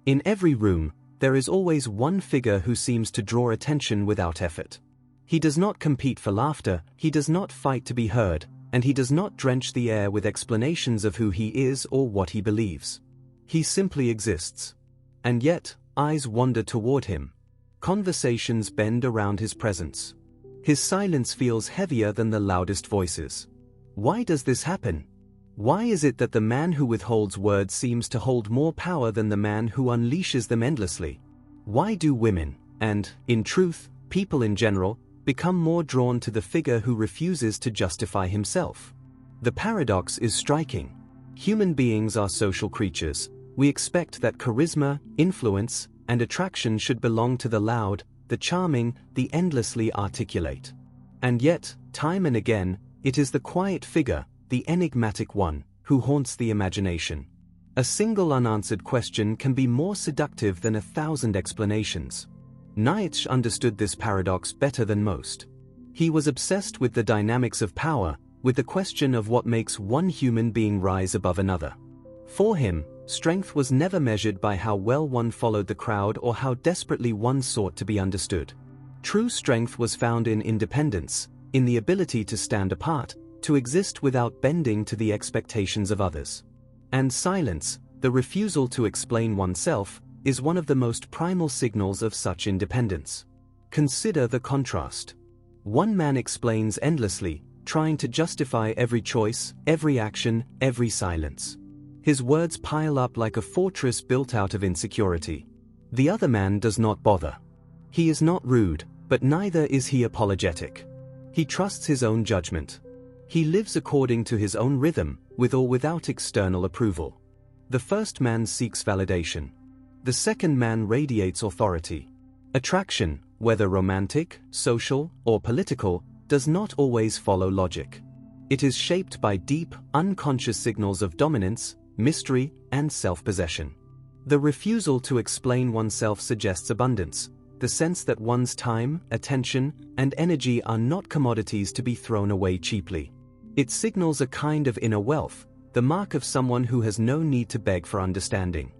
In every room, there is always one figure who seems to draw attention without effort. He does not compete for laughter, he does not fight to be heard, and he does not drench the air with explanations of who he is or what he believes. He simply exists. And yet, eyes wander toward him. Conversations bend around his presence. His silence feels heavier than the loudest voices. Why does this happen? Why is it that the man who withholds words seems to hold more power than the man who unleashes them endlessly? Why do women, and, in truth, people in general, become more drawn to the figure who refuses to justify himself? The paradox is striking. Human beings are social creatures. We expect that charisma, influence, and attraction should belong to the loud, the charming, the endlessly articulate. And yet, time and again, it is the quiet figure, the enigmatic one, who haunts the imagination. A single unanswered question can be more seductive than 1,000 explanations. Nietzsche understood this paradox better than most. He was obsessed with the dynamics of power, with the question of what makes one human being rise above another. For him, strength was never measured by how well one followed the crowd or how desperately one sought to be understood. True strength was found in independence, in the ability to stand apart, to exist without bending to the expectations of others. And silence, the refusal to explain oneself, is one of the most primal signals of such independence. Consider the contrast. One man explains endlessly, trying to justify every choice, every action, every silence. His words pile up like a fortress built out of insecurity. The other man does not bother. He is not rude, but neither is he apologetic. He trusts his own judgment. He lives according to his own rhythm, with or without external approval. The first man seeks validation. The second man radiates authority. Attraction, whether romantic, social, or political, does not always follow logic. It is shaped by deep, unconscious signals of dominance, mystery, and self-possession. The refusal to explain oneself suggests abundance, the sense that one's time, attention, and energy are not commodities to be thrown away cheaply. It signals a kind of inner wealth, the mark of someone who has no need to beg for understanding.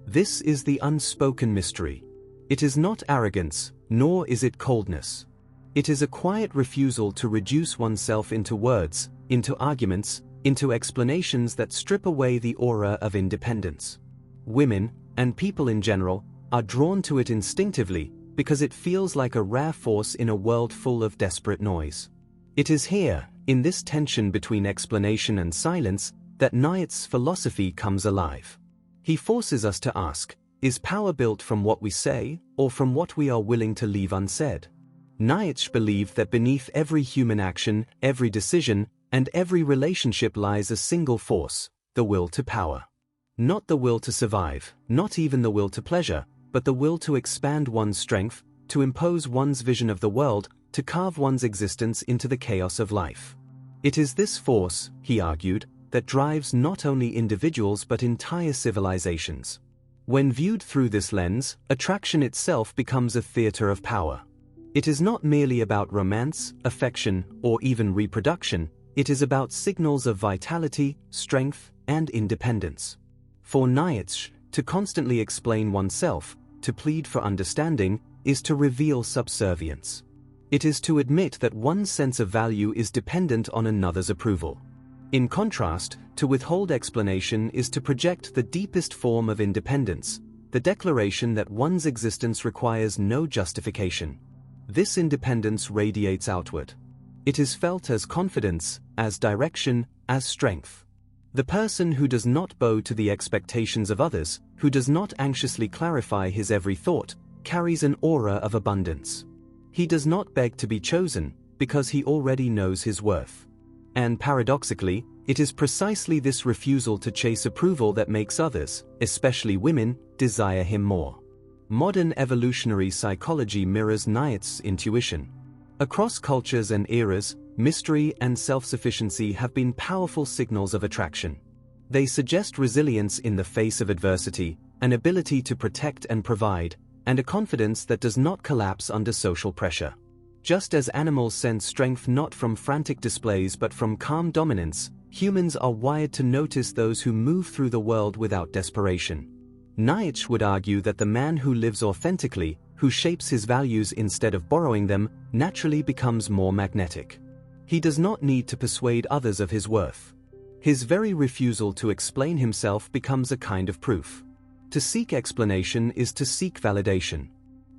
This is the unspoken mystery. It is not arrogance, nor is it coldness. It is a quiet refusal to reduce oneself into words, into arguments, into explanations that strip away the aura of independence. Women, and people in general, are drawn to it instinctively because it feels like a rare force in a world full of desperate noise. It is here, in this tension between explanation and silence, that Nietzsche's philosophy comes alive. He forces us to ask, is power built from what we say, or from what we are willing to leave unsaid? Nietzsche believed that beneath every human action, every decision, and every relationship lies a single force, the will to power. Not the will to survive, not even the will to pleasure, but the will to expand one's strength, to impose one's vision of the world, to carve one's existence into the chaos of life. It is this force, he argued, that drives not only individuals but entire civilizations. When viewed through this lens, attraction itself becomes a theater of power. It is not merely about romance, affection, or even reproduction, it is about signals of vitality, strength, and independence. For Nietzsche, to constantly explain oneself, to plead for understanding, is to reveal subservience. It is to admit that one's sense of value is dependent on another's approval. In contrast, to withhold explanation is to project the deepest form of independence, the declaration that one's existence requires no justification. This independence radiates outward. It is felt as confidence, as direction, as strength. The person who does not bow to the expectations of others, who does not anxiously clarify his every thought, carries an aura of abundance. He does not beg to be chosen, because he already knows his worth. And paradoxically, it is precisely this refusal to chase approval that makes others, especially women, desire him more. Modern evolutionary psychology mirrors Nietzsche's intuition. Across cultures and eras, mystery and self-sufficiency have been powerful signals of attraction. They suggest resilience in the face of adversity, an ability to protect and provide, and a confidence that does not collapse under social pressure. Just as animals sense strength not from frantic displays but from calm dominance, humans are wired to notice those who move through the world without desperation. Nietzsche would argue that the man who lives authentically, who shapes his values instead of borrowing them, naturally becomes more magnetic. He does not need to persuade others of his worth. His very refusal to explain himself becomes a kind of proof. To seek explanation is to seek validation.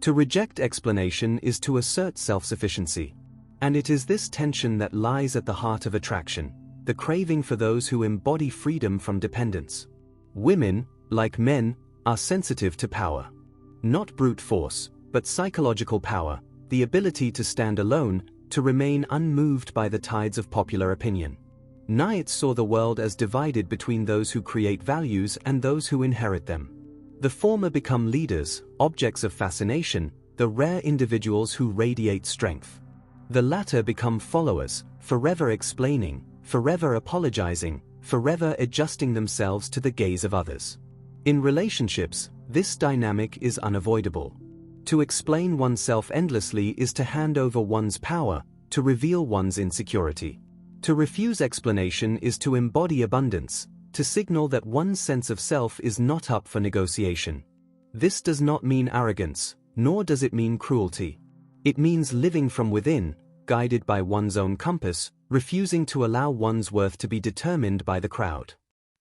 To reject explanation is to assert self-sufficiency. And it is this tension that lies at the heart of attraction, the craving for those who embody freedom from dependence. Women, like men, are sensitive to power. Not brute force, but psychological power, the ability to stand alone, to remain unmoved by the tides of popular opinion. Nietzsche saw the world as divided between those who create values and those who inherit them. The former become leaders, objects of fascination, the rare individuals who radiate strength. The latter become followers, forever explaining, forever apologizing, forever adjusting themselves to the gaze of others. In relationships, this dynamic is unavoidable. To explain oneself endlessly is to hand over one's power, to reveal one's insecurity. To refuse explanation is to embody abundance, to signal that one's sense of self is not up for negotiation. This does not mean arrogance, nor does it mean cruelty. It means living from within, guided by one's own compass, refusing to allow one's worth to be determined by the crowd.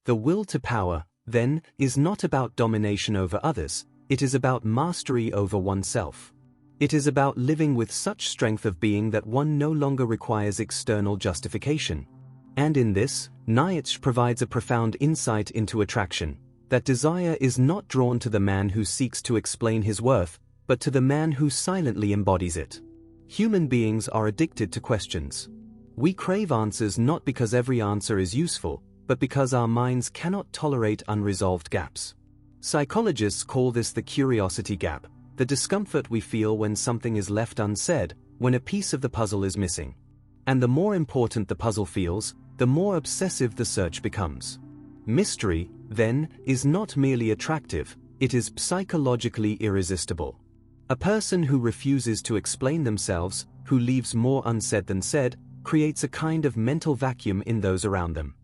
The will to power, then, is not about domination over others, it is about mastery over oneself. It is about living with such strength of being that one no longer requires external justification. And in this, Nietzsche provides a profound insight into attraction, that desire is not drawn to the man who seeks to explain his worth, but to the man who silently embodies it. Human beings are addicted to questions. We crave answers not because every answer is useful, but because our minds cannot tolerate unresolved gaps. Psychologists call this the curiosity gap, the discomfort we feel when something is left unsaid, when a piece of the puzzle is missing. And the more important the puzzle feels, the more obsessive the search becomes. Mystery, then, is not merely attractive, it is psychologically irresistible. A person who refuses to explain themselves, who leaves more unsaid than said, creates a kind of mental vacuum in those around them.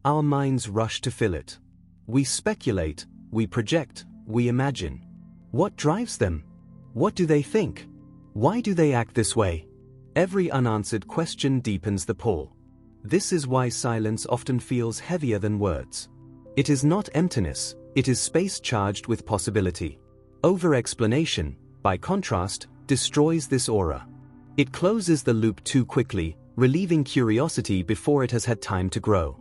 Our minds rush to fill it. We speculate, we project, we imagine. What drives them? What do they think? Why do they act this way? Every unanswered question deepens the pull. This is why silence often feels heavier than words. It is not emptiness, it is space charged with possibility. Over-explanation, by contrast, destroys this aura. It closes the loop too quickly, relieving curiosity before it has had time to grow.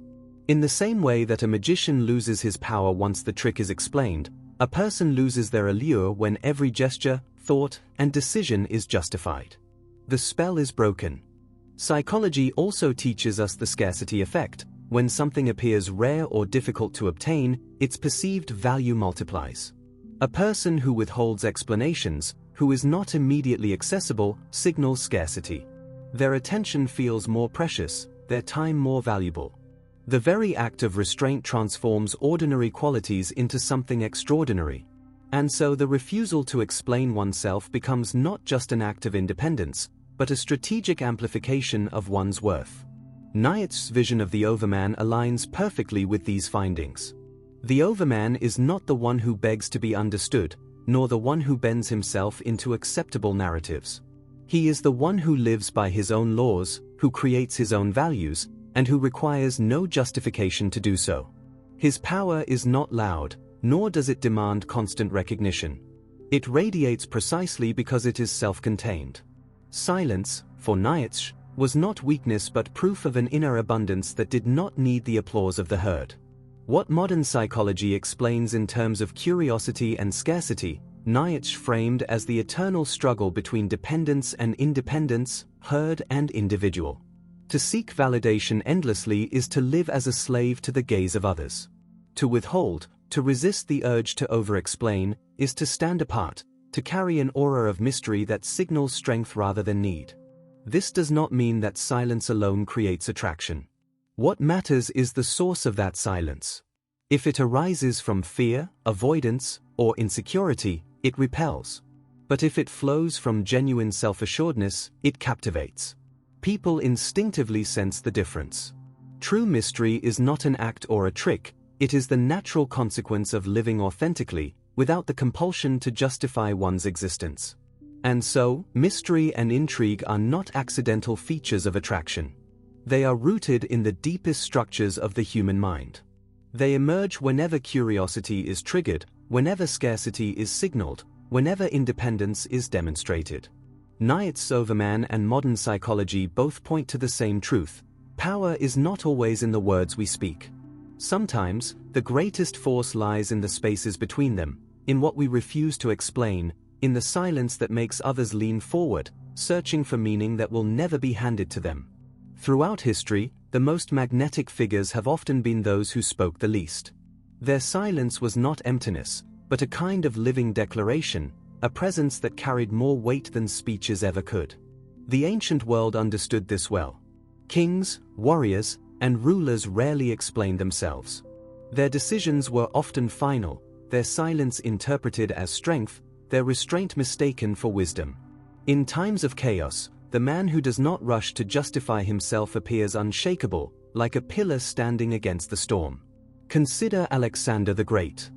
In the same way that a magician loses his power once the trick is explained, a person loses their allure when every gesture, thought, and decision is justified. The spell is broken. Psychology also teaches us the scarcity effect. When something appears rare or difficult to obtain, its perceived value multiplies. A person who withholds explanations, who is not immediately accessible, signals scarcity. Their attention feels more precious, their time more valuable. The very act of restraint transforms ordinary qualities into something extraordinary. And so the refusal to explain oneself becomes not just an act of independence, but a strategic amplification of one's worth. Nietzsche's vision of the overman aligns perfectly with these findings. The overman is not the one who begs to be understood, nor the one who bends himself into acceptable narratives. He is the one who lives by his own laws, who creates his own values, and who requires no justification to do so. His power is not loud, nor does it demand constant recognition. It radiates precisely because it is self-contained. Silence, for Nietzsche, was not weakness but proof of an inner abundance that did not need the applause of the herd. What modern psychology explains in terms of curiosity and scarcity, Nietzsche framed as the eternal struggle between dependence and independence, herd and individual. To seek validation endlessly is to live as a slave to the gaze of others. To withhold, to resist the urge to over-explain, is to stand apart, to carry an aura of mystery that signals strength rather than need. This does not mean that silence alone creates attraction. What matters is the source of that silence. If it arises from fear, avoidance, or insecurity, it repels. But if it flows from genuine self-assuredness, it captivates. People instinctively sense the difference. True mystery is not an act or a trick, it is the natural consequence of living authentically, without the compulsion to justify one's existence. And so, mystery and intrigue are not accidental features of attraction. They are rooted in the deepest structures of the human mind. They emerge whenever curiosity is triggered, whenever scarcity is signaled, whenever independence is demonstrated. Nietzsche's Overman and modern psychology both point to the same truth: power is not always in the words we speak. Sometimes, the greatest force lies in the spaces between them, in what we refuse to explain, in the silence that makes others lean forward, searching for meaning that will never be handed to them. Throughout history, the most magnetic figures have often been those who spoke the least. Their silence was not emptiness, but a kind of living declaration, a presence that carried more weight than speeches ever could. The ancient world understood this well. Kings, warriors, and rulers rarely explained themselves. Their decisions were often final, their silence interpreted as strength, their restraint mistaken for wisdom. In times of chaos, the man who does not rush to justify himself appears unshakable, like a pillar standing against the storm. Consider Alexander the Great.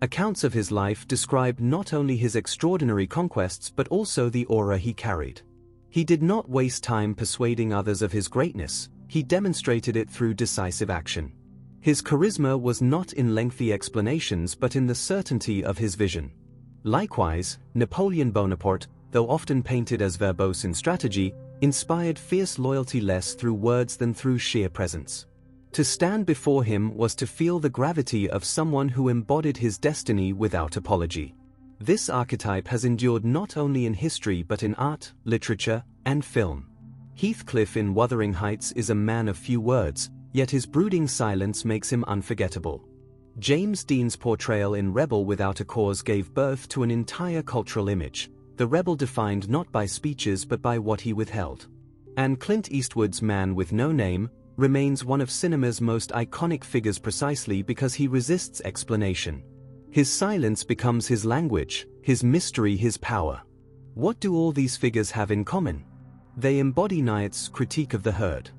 Accounts of his life describe not only his extraordinary conquests but also the aura he carried. He did not waste time persuading others of his greatness, he demonstrated it through decisive action. His charisma was not in lengthy explanations but in the certainty of his vision. Likewise, Napoleon Bonaparte, though often painted as verbose in strategy, inspired fierce loyalty less through words than through sheer presence. To stand before him was to feel the gravity of someone who embodied his destiny without apology. This archetype has endured not only in history but in art, literature, and film. Heathcliff in Wuthering Heights is a man of few words, yet his brooding silence makes him unforgettable. James Dean's portrayal in Rebel Without a Cause gave birth to an entire cultural image, the rebel defined not by speeches but by what he withheld. And Clint Eastwood's Man with No Name remains one of cinema's most iconic figures precisely because he resists explanation. His silence becomes his language, his mystery his power. What do all these figures have in common? They embody Nietzsche's critique of the herd.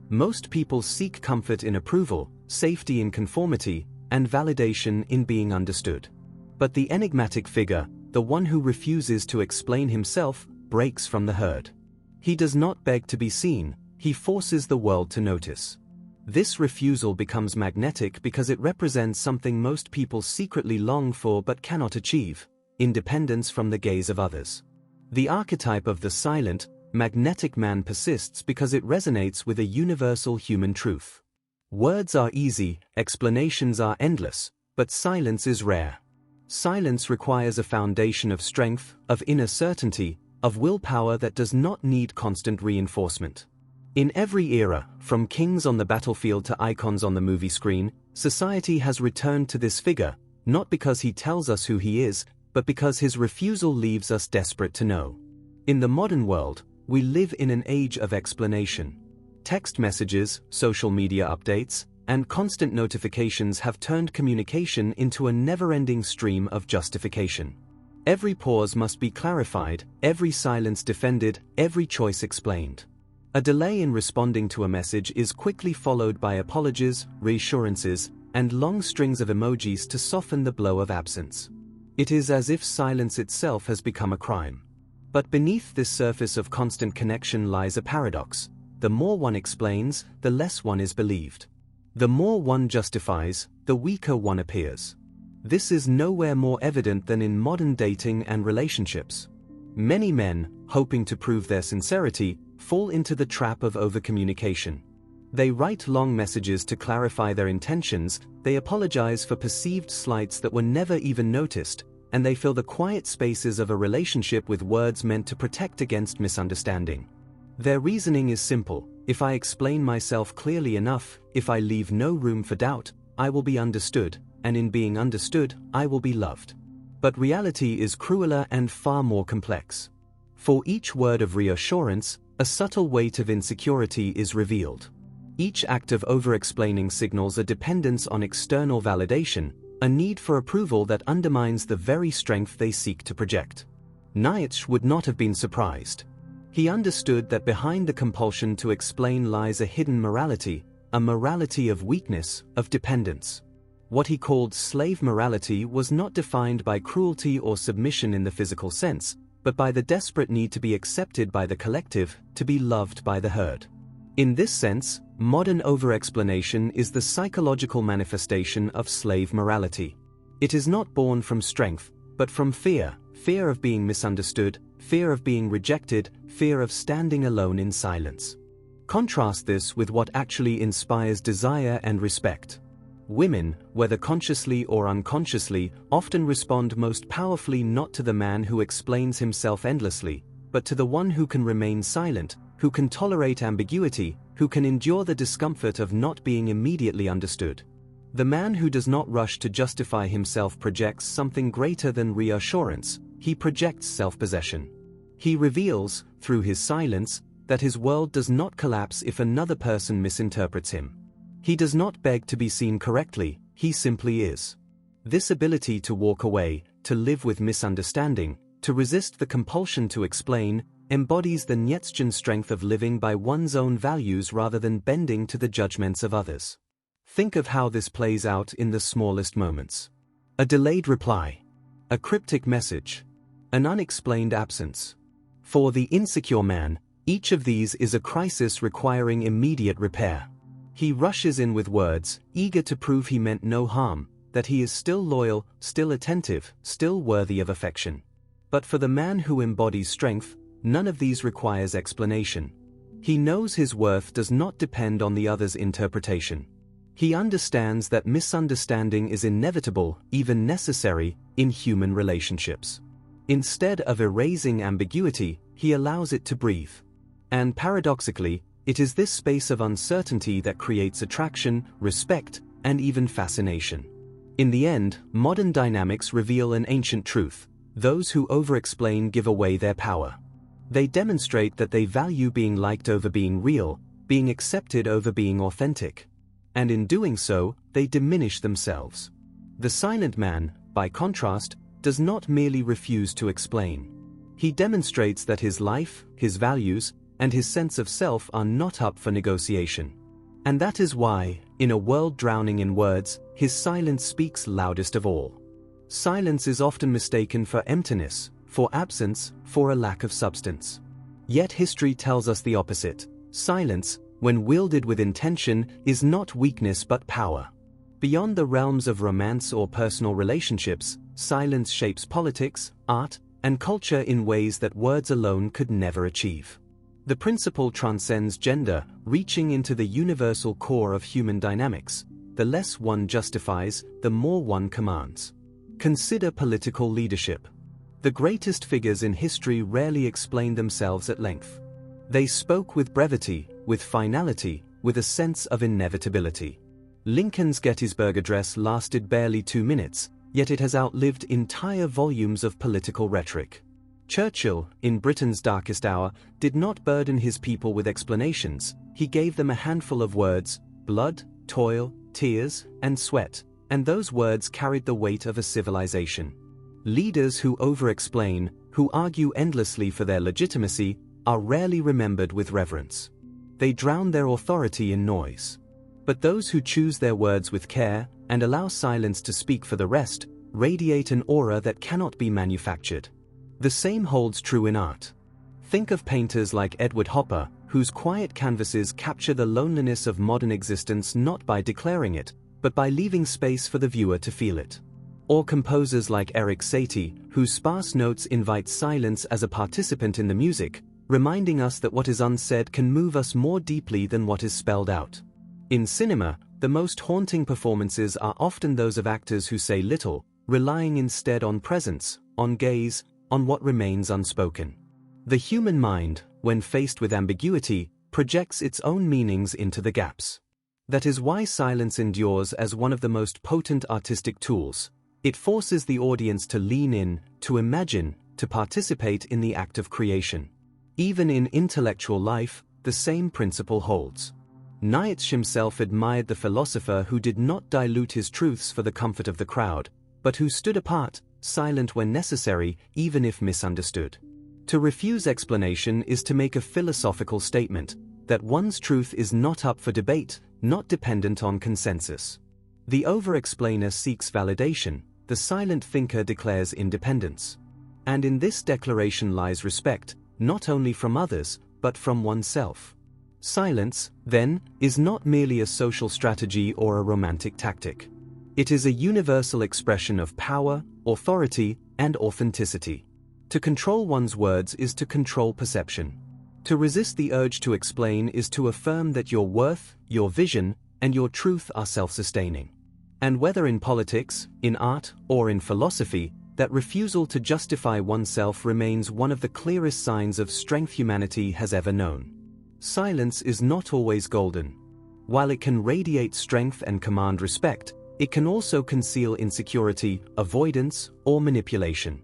Most people seek comfort in approval, safety in conformity, and validation in being understood. But the enigmatic figure, the one who refuses to explain himself, breaks from the herd. He does not beg to be seen, he forces the world to notice. This refusal becomes magnetic because it represents something most people secretly long for but cannot achieve: independence from the gaze of others. The archetype of the silent, magnetic man persists because it resonates with a universal human truth. Words are easy, explanations are endless, but silence is rare. Silence requires a foundation of strength, of inner certainty, of willpower that does not need constant reinforcement. In every era, from kings on the battlefield to icons on the movie screen, society has returned to this figure, not because he tells us who he is, but because his refusal leaves us desperate to know. In the modern world, we live in an age of explanation. Text messages, social media updates, and constant notifications have turned communication into a never-ending stream of justification. Every pause must be clarified, every silence defended, every choice explained. A delay in responding to a message is quickly followed by apologies, reassurances, and long strings of emojis to soften the blow of absence. It is as if silence itself has become a crime. But beneath this surface of constant connection lies a paradox. The more one explains, the less one is believed. The more one justifies, the weaker one appears. This is nowhere more evident than in modern dating and relationships. Many men, hoping to prove their sincerity, fall into the trap of overcommunication. They write long messages to clarify their intentions, they apologize for perceived slights that were never even noticed, and they fill the quiet spaces of a relationship with words meant to protect against misunderstanding. Their reasoning is simple: if I explain myself clearly enough, if I leave no room for doubt, I will be understood, and in being understood, I will be loved. But reality is crueler and far more complex. For each word of reassurance, a subtle weight of insecurity is revealed. Each act of over-explaining signals a dependence on external validation, a need for approval that undermines the very strength they seek to project. Nietzsche would not have been surprised. He understood that behind the compulsion to explain lies a hidden morality, a morality of weakness, of dependence. What he called slave morality was not defined by cruelty or submission in the physical sense, but by the desperate need to be accepted by the collective, to be loved by the herd. In this sense, modern over-explanation is the psychological manifestation of slave morality. It is not born from strength, but from fear, fear of being misunderstood, fear of being rejected, fear of standing alone in silence. Contrast this with what actually inspires desire and respect. Women, whether consciously or unconsciously, often respond most powerfully not to the man who explains himself endlessly, but to the one who can remain silent, who can tolerate ambiguity, who can endure the discomfort of not being immediately understood. The man who does not rush to justify himself projects something greater than reassurance. He projects self-possession. He reveals, through his silence, that his world does not collapse if another person misinterprets him. He does not beg to be seen correctly, he simply is. This ability to walk away, to live with misunderstanding, to resist the compulsion to explain, embodies the Nietzschean strength of living by one's own values rather than bending to the judgments of others. Think of how this plays out in the smallest moments. A delayed reply. A cryptic message. An unexplained absence. For the insecure man, each of these is a crisis requiring immediate repair. He rushes in with words, eager to prove he meant no harm, that he is still loyal, still attentive, still worthy of affection. But for the man who embodies strength, none of these requires explanation. He knows his worth does not depend on the other's interpretation. He understands that misunderstanding is inevitable, even necessary, in human relationships. Instead of erasing ambiguity, he allows it to breathe. And paradoxically, it is this space of uncertainty that creates attraction, respect, and even fascination. In the end, modern dynamics reveal an ancient truth: those who over-explain give away their power. They demonstrate that they value being liked over being real, being accepted over being authentic. And in doing so, they diminish themselves. The silent man, by contrast, does not merely refuse to explain. He demonstrates that his life, his values, and his sense of self are not up for negotiation. And that is why, in a world drowning in words, his silence speaks loudest of all. Silence is often mistaken for emptiness, for absence, for a lack of substance. Yet history tells us the opposite. Silence, when wielded with intention, is not weakness but power. Beyond the realms of romance or personal relationships, silence shapes politics, art, and culture in ways that words alone could never achieve. The principle transcends gender, reaching into the universal core of human dynamics. The less one justifies, the more one commands. Consider political leadership. The greatest figures in history rarely explain themselves at length. They spoke with brevity, with finality, with a sense of inevitability. Lincoln's Gettysburg Address lasted barely 2 minutes, yet it has outlived entire volumes of political rhetoric. Churchill, in Britain's darkest hour, did not burden his people with explanations. He gave them a handful of words: blood, toil, tears, and sweat, and those words carried the weight of a civilization. Leaders who over-explain, who argue endlessly for their legitimacy, are rarely remembered with reverence. They drown their authority in noise. But those who choose their words with care, and allow silence to speak for the rest, radiate an aura that cannot be manufactured. The same holds true in art. Think of painters like Edward Hopper, whose quiet canvases capture the loneliness of modern existence not by declaring it, but by leaving space for the viewer to feel it. Or composers like Erik Satie, whose sparse notes invite silence as a participant in the music, reminding us that what is unsaid can move us more deeply than what is spelled out. In cinema, the most haunting performances are often those of actors who say little, relying instead on presence, on gaze, on what remains unspoken. The human mind, when faced with ambiguity, projects its own meanings into the gaps. That is why silence endures as one of the most potent artistic tools. It forces the audience to lean in, to imagine, to participate in the act of creation. Even in intellectual life, the same principle holds. Nietzsche himself admired the philosopher who did not dilute his truths for the comfort of the crowd, but who stood apart, silent when necessary, even if misunderstood. To refuse explanation is to make a philosophical statement, that one's truth is not up for debate, not dependent on consensus. The over-explainer seeks validation, the silent thinker declares independence. And in this declaration lies respect, not only from others, but from oneself. Silence, then, is not merely a social strategy or a romantic tactic. It is a universal expression of power, authority, and authenticity. To control one's words is to control perception. To resist the urge to explain is to affirm that your worth, your vision, and your truth are self-sustaining. And whether in politics, in art, or in philosophy, that refusal to justify oneself remains one of the clearest signs of strength humanity has ever known. Silence is not always golden. While it can radiate strength and command respect, it can also conceal insecurity, avoidance, or manipulation.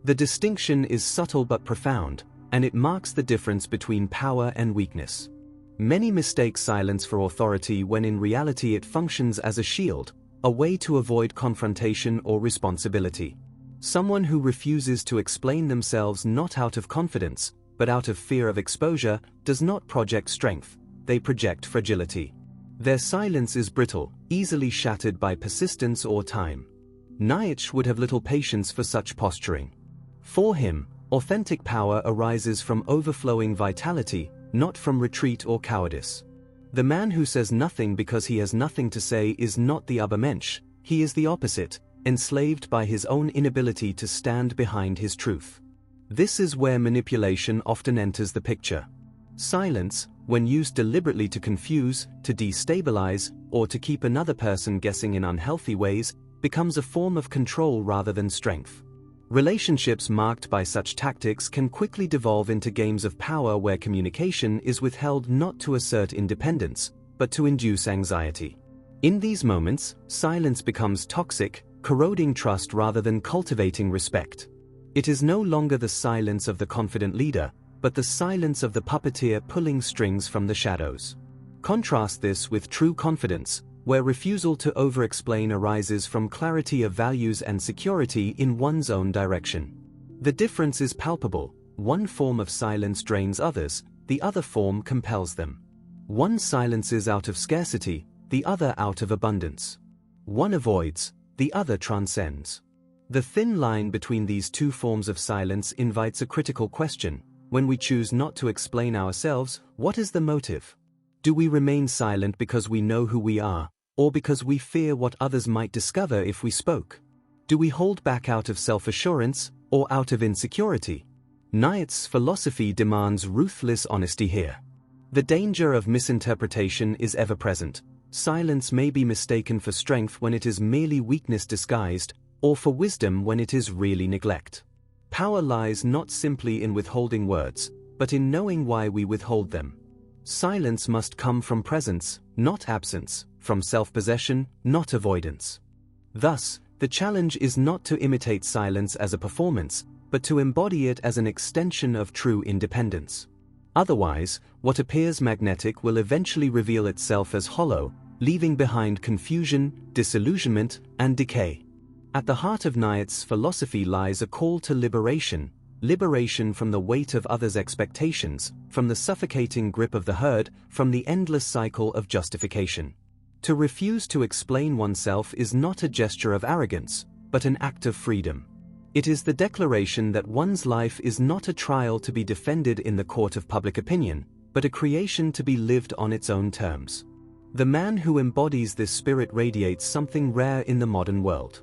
The distinction is subtle but profound, and it marks the difference between power and weakness. Many mistake silence for authority when in reality it functions as a shield, a way to avoid confrontation or responsibility. Someone who refuses to explain themselves not out of confidence, but out of fear of exposure, does not project strength, they project fragility. Their silence is brittle, easily shattered by persistence or time. Nietzsche would have little patience for such posturing. For him, authentic power arises from overflowing vitality, not from retreat or cowardice. The man who says nothing because he has nothing to say is not the Übermensch, he is the opposite, enslaved by his own inability to stand behind his truth. This is where manipulation often enters the picture. Silence, when used deliberately to confuse, to destabilize, or to keep another person guessing in unhealthy ways, becomes a form of control rather than strength. Relationships marked by such tactics can quickly devolve into games of power where communication is withheld not to assert independence, but to induce anxiety. In these moments, silence becomes toxic, corroding trust rather than cultivating respect. It is no longer the silence of the confident leader, but the silence of the puppeteer pulling strings from the shadows. Contrast this with true confidence, where refusal to over-explain arises from clarity of values and security in one's own direction. The difference is palpable. One form of silence drains others, the other form compels them. One silences out of scarcity, the other out of abundance. One avoids, the other transcends. The thin line between these two forms of silence invites a critical question. When we choose not to explain ourselves, what is the motive? Do we remain silent because we know who we are, or because we fear what others might discover if we spoke? Do we hold back out of self-assurance, or out of insecurity? Nietzsche's philosophy demands ruthless honesty here. The danger of misinterpretation is ever present. Silence may be mistaken for strength when it is merely weakness disguised, or for wisdom when it is really neglect. Power lies not simply in withholding words, but in knowing why we withhold them. Silence must come from presence, not absence, from self-possession, not avoidance. Thus, the challenge is not to imitate silence as a performance, but to embody it as an extension of true independence. Otherwise, what appears magnetic will eventually reveal itself as hollow, leaving behind confusion, disillusionment, and decay. At the heart of Nietzsche's philosophy lies a call to liberation from the weight of others' expectations, from the suffocating grip of the herd, from the endless cycle of justification. To refuse to explain oneself is not a gesture of arrogance, but an act of freedom. It is the declaration that one's life is not a trial to be defended in the court of public opinion, but a creation to be lived on its own terms. The man who embodies this spirit radiates something rare in the modern world.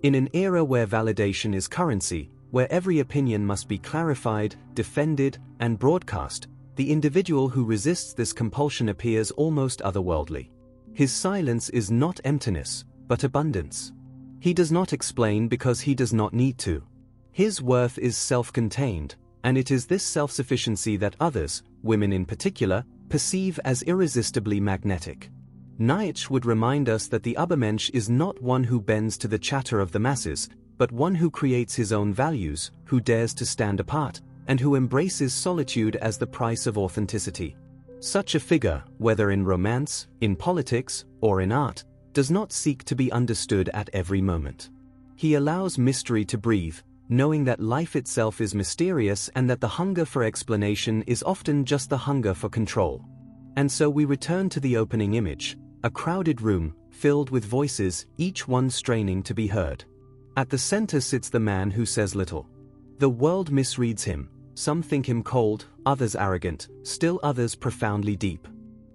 In an era where validation is currency, where every opinion must be clarified, defended, and broadcast, the individual who resists this compulsion appears almost otherworldly. His silence is not emptiness, but abundance. He does not explain because he does not need to. His worth is self-contained, and it is this self-sufficiency that others, women in particular, perceive as irresistibly magnetic. Nietzsche would remind us that the Übermensch is not one who bends to the chatter of the masses, but one who creates his own values, who dares to stand apart, and who embraces solitude as the price of authenticity. Such a figure, whether in romance, in politics, or in art, does not seek to be understood at every moment. He allows mystery to breathe, knowing that life itself is mysterious and that the hunger for explanation is often just the hunger for control. And so we return to the opening image, a crowded room, filled with voices, each one straining to be heard. At the center sits the man who says little. The world misreads him. Some think him cold, others arrogant, still others profoundly deep.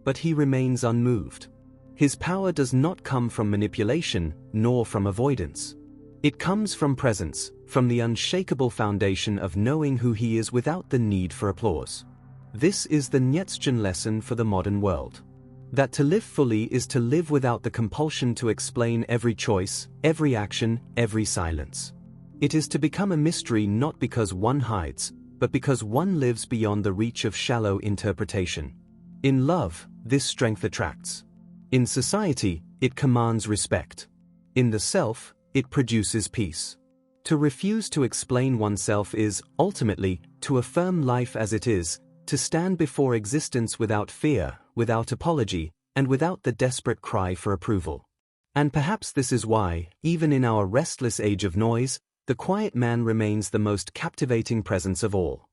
But he remains unmoved. His power does not come from manipulation, nor from avoidance. It comes from presence, from the unshakable foundation of knowing who he is without the need for applause. This is the Nietzschean lesson for the modern world. That to live fully is to live without the compulsion to explain every choice, every action, every silence. It is to become a mystery not because one hides, but because one lives beyond the reach of shallow interpretation. In love, this strength attracts. In society, it commands respect. In the self, it produces peace. To refuse to explain oneself is, ultimately, to affirm life as it is, to stand before existence without fear, without apology, and without the desperate cry for approval. And perhaps this is why, even in our restless age of noise, the quiet man remains the most captivating presence of all.